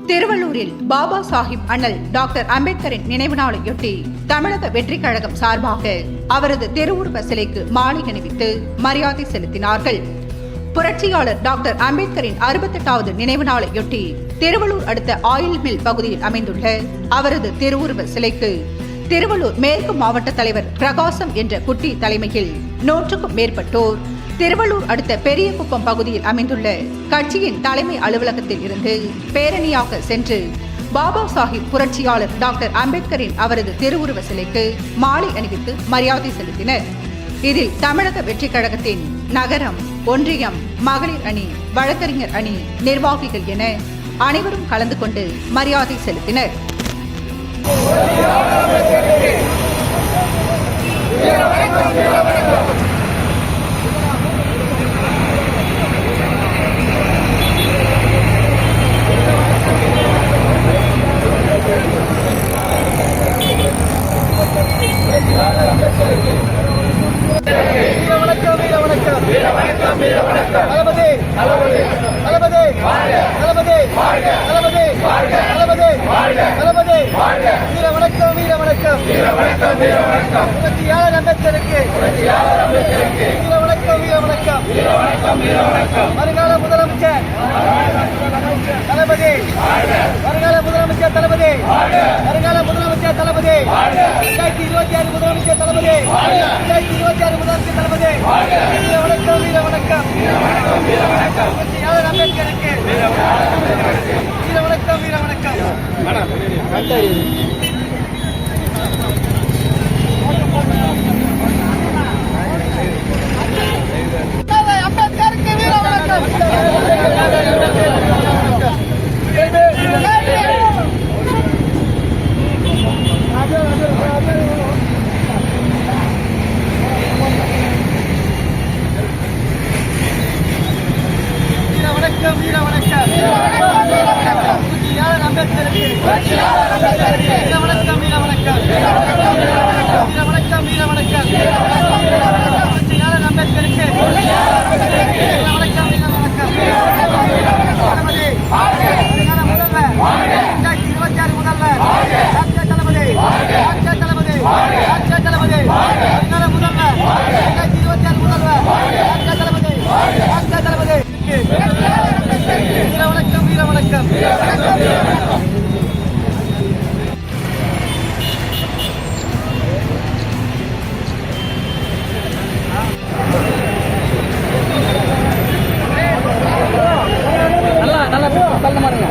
திருவள்ளூரில் பாபா சாஹிப் அண்ணல் டாக்டர் அம்பேத்கரின் நினைவு நாளையொட்டி தமிழக வெற்றிக் கழகம் சார்பாக அவரது திருவுருவ சிலைக்கு மாலை அணிவித்து மரியாதை செலுத்தினார்கள். புரட்சியாளர் டாக்டர் அம்பேத்கரின் 68வது நினைவு நாளையொட்டி திருவள்ளூர் அடுத்த ஆயில் மில் பகுதியில் அமைந்துள்ள அவரது திருவுருவ சிலைக்கு திருவள்ளூர் மேற்கு மாவட்ட தலைவர் பிரகாசம் என்ற குட்டி தலைமையில் 100க்கும் மேற்பட்டோர் திருவள்ளூர் அடுத்த பெரியகுப்பம் பகுதியில் அமைந்துள்ள கட்சியின் தலைமை அலுவலகத்தில் இருந்து பேரணியாக சென்று பாபா சாஹிப் புரட்சியாளர் டாக்டர் அம்பேத்கரின் அவரது திருவுருவ சிலைக்கு மாலை அணிவித்து மரியாதை செலுத்தினர். இதில் தமிழக வெற்றிக் கழகத்தின் நகரம், ஒன்றியம், மகளிர் அணி, வழக்கறிஞர் அணி, நிர்வாகிகள் என அனைவரும் கலந்து கொண்டு மரியாதை செலுத்தினர். வருங்கால முதலமைச்சர் தளபதி, வருங்கால முதலமைச்சர் தளபதி, வருங்கால முதலமைச்சர் தளபதி, 2026 முதலமைச்சர் தளபதி, 2026 முதலமைச்சர் தளபதி. வீர வணக்கம், வீர வணக்கம், புரட்சியாளர் அம்பேத்கருக்கு வீர வணக்கம், வீர வணக்கம். அம்பேத்கருக்கு வீர வணக்கம். வீர வணக்கம், புரட்சியாளர் அம்பேத்கருக்கு வீர வணக்கம், வீர வணக்கம், வீர வணக்கம், வீர வணக்கம், புரட்சியாளர் அம்பேத்கருக்கு வீர வணக்கம், வீர வணக்கம். தளபதி, வருங்கால முதல்வர், 2026 முதல்வர் ராஜ்ய தளபதி, ராஜ்ய தளபதி, ராஜ்ய தளபதி, வருங்கால முதல்வர், 2026 முதல்வர் ராஜ்ய தளபதி, ராஜ்ய தளபதி. வீர வணக்கம், வீர வணக்கம். நல்லா தள்ள மாட்டேங்க.